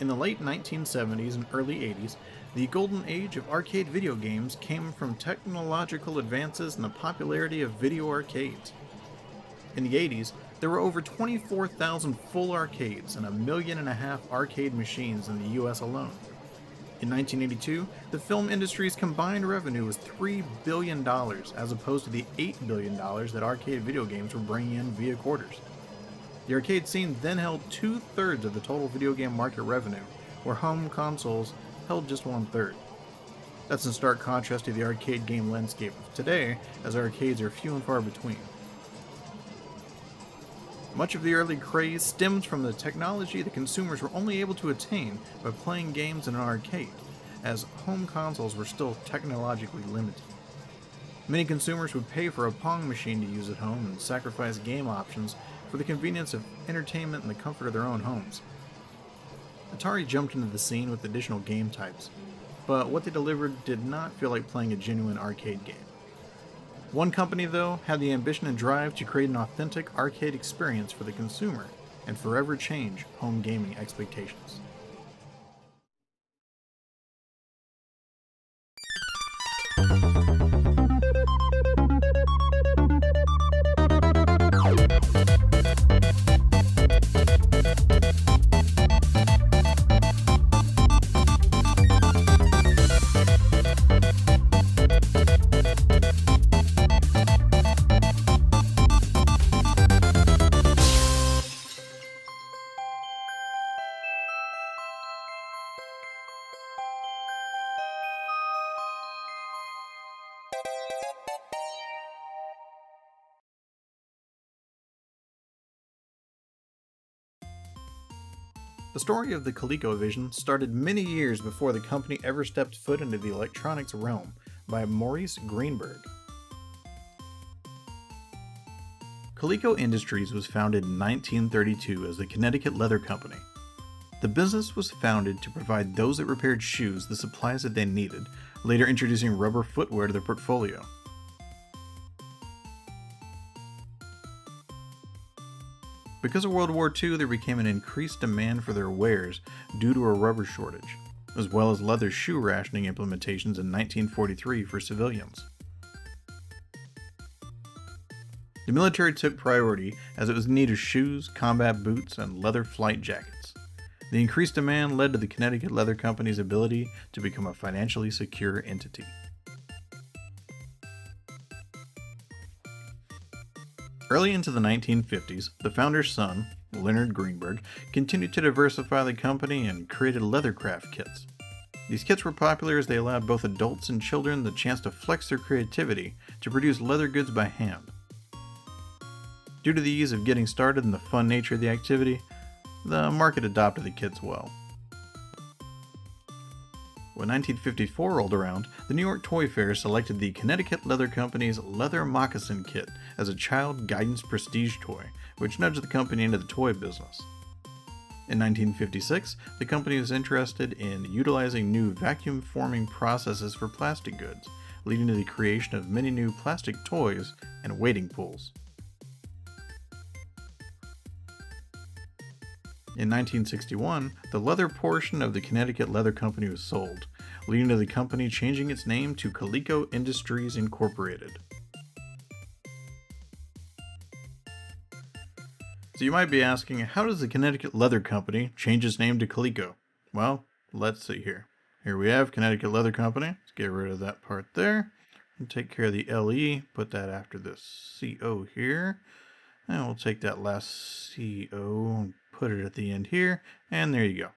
In the late 1970s and early 80s, the golden age of arcade video games came from technological advances and the popularity of video arcades. In the 80s, there were over 24,000 full arcades and 1.5 million arcade machines in the US alone. In 1982, the film industry's combined revenue was $3 billion as opposed to the $8 billion that arcade video games were bringing in via quarters. The arcade scene then held 2/3 of the total video game market revenue, where home consoles held just 1/3. That's in stark contrast to the arcade game landscape of today, as arcades are few and far between. Much of the early craze stems from the technology that consumers were only able to attain by playing games in an arcade, as home consoles were still technologically limited. Many consumers would pay for a Pong machine to use at home and sacrifice game options for the convenience of entertainment and the comfort of their own homes. Atari jumped into the scene with additional game types, but what they delivered did not feel like playing a genuine arcade game. One company, though, had the ambition and drive to create an authentic arcade experience for the consumer and forever change home gaming expectations. The story of the ColecoVision started many years before the company ever stepped foot into the electronics realm by Maurice Greenberg. Coleco Industries was founded in 1932 as the Connecticut Leather Company. The business was founded to provide those that repaired shoes the supplies that they needed, later introducing rubber footwear to their portfolio. Because of World War II, there became an increased demand for their wares due to a rubber shortage, as well as leather shoe rationing implementations in 1943 for civilians. The military took priority as it was in need of shoes, combat boots, and leather flight jackets. The increased demand led to the Connecticut Leather Company's ability to become a financially secure entity. Early into the 1950s, the founder's son, Leonard Greenberg, continued to diversify the company and created leathercraft kits. These kits were popular as they allowed both adults and children the chance to flex their creativity to produce leather goods by hand. Due to the ease of getting started and the fun nature of the activity, the market adopted the kits well. When 1954 rolled around, the New York Toy Fair selected the Connecticut Leather Company's Leather Moccasin Kit as a child guidance prestige toy, which nudged the company into the toy business. In 1956, the company was interested in utilizing new vacuum forming processes for plastic goods, leading to the creation of many new plastic toys and wading pools. In 1961, the leather portion of the Connecticut Leather Company was sold, leading to the company changing its name to Coleco Industries Incorporated. So you might be asking, how does the Connecticut Leather Company change its name to Coleco? Well, let's see here. Here we have Connecticut Leather Company. Let's get rid of that part there. And take care of the LE, put that after this CO here. And we'll take that last CO and put it at the end here, and there you go.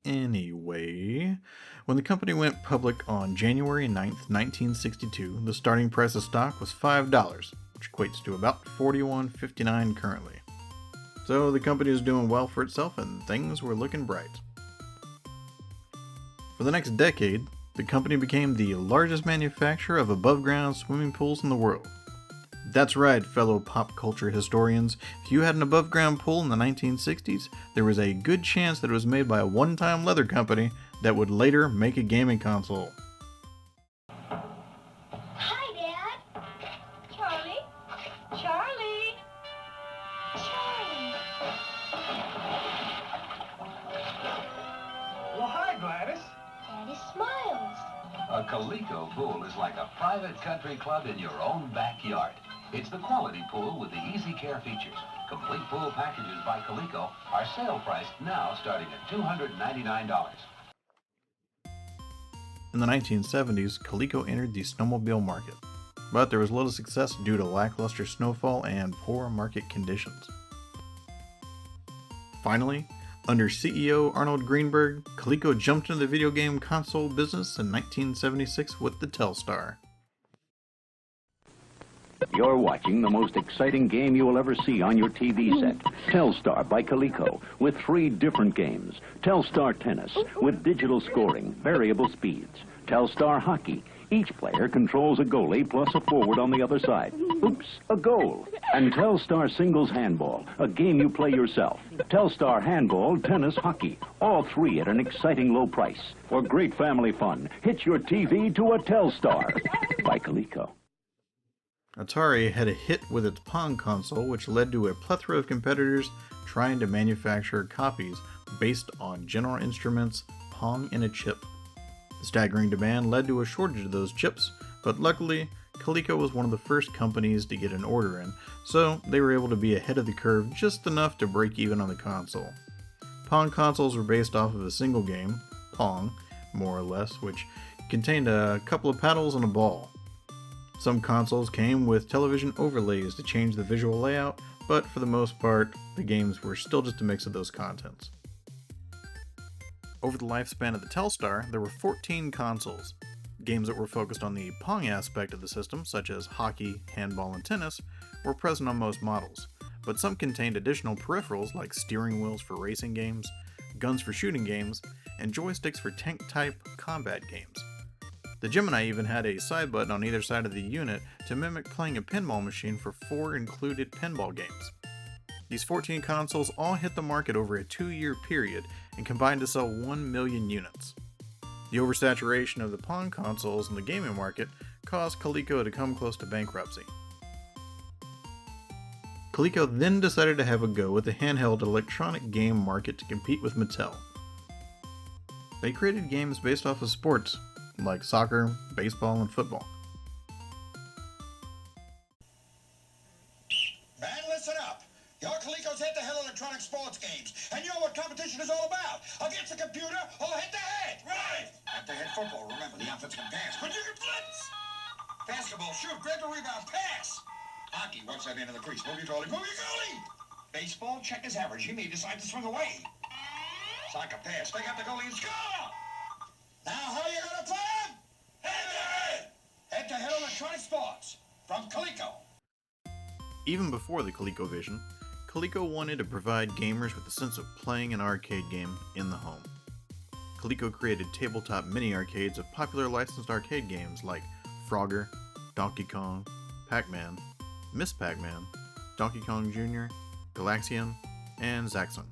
Anyway, when the company went public on January 9th, 1962, the starting price of stock was $5, which equates to about $41.59 currently. So the company was doing well for itself and things were looking bright. For the next decade, the company became the largest manufacturer of above-ground swimming pools in the world. That's right, fellow pop culture historians. If you had an above-ground pool in the 1960s, there was a good chance that it was made by a one-time leather company that would later make a gaming console. Hi, Dad. he smiles. A Coleco pool is like a private country club in your own backyard. It's the quality pool with the easy care features. Complete pool packages by Coleco are sale priced now starting at $299. In the 1970s, Coleco entered the snowmobile market, but there was little success due to lackluster snowfall and poor market conditions. Finally, under CEO Arnold Greenberg, Coleco jumped into the video game console business in 1976 with the Telstar. You're watching the most exciting game you will ever see on your TV set. Telstar by Coleco, with 3 different games. Telstar Tennis, with digital scoring, variable speeds. Telstar Hockey. Each player controls a goalie plus a forward on the other side. Oops, a goal. And Telstar Singles Handball, a game you play yourself. Telstar Handball, Tennis, Hockey. All 3 at an exciting low price. For great family fun, hitch your TV to a Telstar by Coleco. Atari had a hit with its Pong console, which led to a plethora of competitors trying to manufacture copies based on General Instruments' Pong in a Chip. The staggering demand led to a shortage of those chips, but luckily, Coleco was one of the first companies to get an order in, so they were able to be ahead of the curve just enough to break even on the console. Pong consoles were based off of a single game, Pong, more or less, which contained a couple of paddles and a ball. Some consoles came with television overlays to change the visual layout, but for the most part, the games were still just a mix of those contents. Over the lifespan of the Telstar, there were 14 consoles. Games that were focused on the Pong aspect of the system, such as hockey, handball, and tennis, were present on most models, but some contained additional peripherals like steering wheels for racing games, guns for shooting games, and joysticks for tank-type combat games. The Gemini even had a side button on either side of the unit to mimic playing a pinball machine for 4 included pinball games. These 14 consoles all hit the market over a 2-year period and combined to sell 1 million units. The oversaturation of the Pong consoles in the gaming market caused Coleco to come close to bankruptcy. Coleco then decided to have a go at the handheld electronic game market to compete with Mattel. They created games based off of sports, like soccer, baseball, and football. Man, listen up. Your Coleco's head-to-head electronic sports games, and you know what competition is all about. Against the computer or head-to-head. Right. Head-to-head football, remember, the outfits can pass, but you can blitz. Basketball, shoot, grab the rebound, pass. Hockey, watch that end of the crease. Move your goalie, move your goalie. Baseball, check his average. He may decide to swing away. Soccer, pass, take out the goalie and score. Now, how are you going to play him? Head-to-head! Head-to-head electronic sports from Coleco. Even before the ColecoVision, Coleco wanted to provide gamers with a sense of playing an arcade game in the home. Coleco created tabletop mini-arcades of popular licensed arcade games like Frogger, Donkey Kong, Pac-Man, Miss Pac-Man, Donkey Kong Jr., Galaxian, and Zaxxon.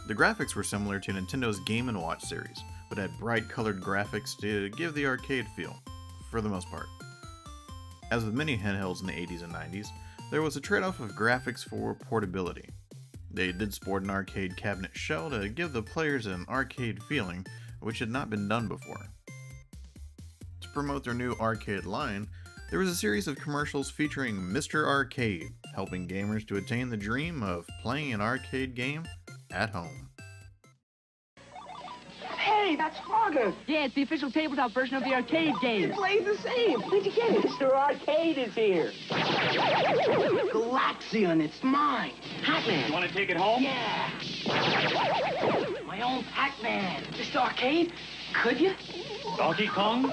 The graphics were similar to Nintendo's Game & Watch series, but had bright colored graphics to give the arcade feel, for the most part. As with many handhelds in the 80s and 90s, there was a trade-off of graphics for portability. They did sport an arcade cabinet shell to give the players an arcade feeling, which had not been done before. To promote their new arcade line, there was a series of commercials featuring Mr. Arcade, helping gamers to attain the dream of playing an arcade game at home. Hey, that's Frogger! Yeah, it's the official tabletop version of the arcade game. It plays the same. Where'd you get it? Mr. Arcade is here. Galaxian, it's mine. Pac-Man. You want to take it home? Yeah. My own Pac-Man. Mr. Arcade, could you? Donkey Kong?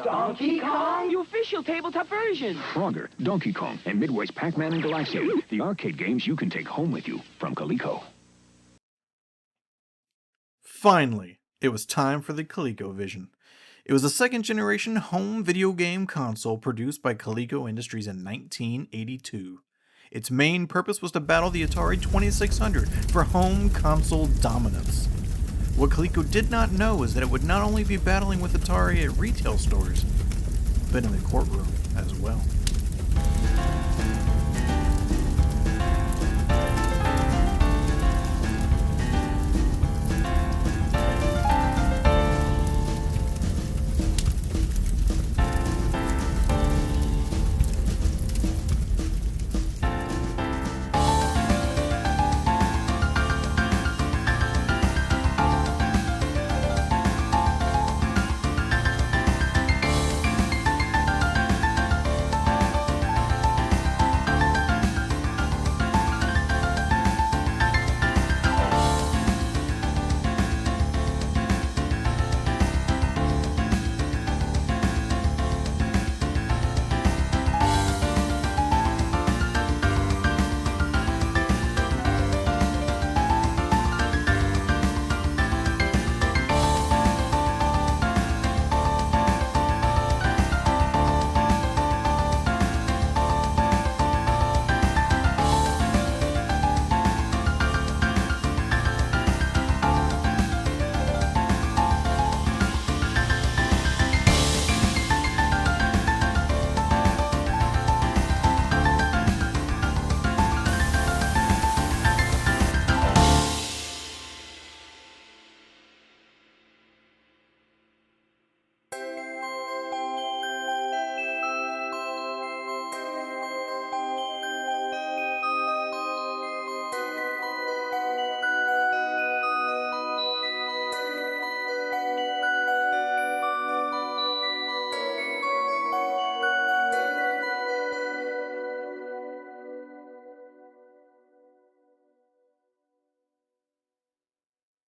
Donkey Kong? The official tabletop version. Frogger, Donkey Kong, and Midway's Pac-Man and Galaxian. The arcade games you can take home with you from Coleco. Finally, it was time for the ColecoVision. It was a second-generation home video game console produced by Coleco Industries in 1982. Its main purpose was to battle the Atari 2600 for home console dominance. What Coleco did not know is that it would not only be battling with Atari at retail stores, but in the courtroom as well.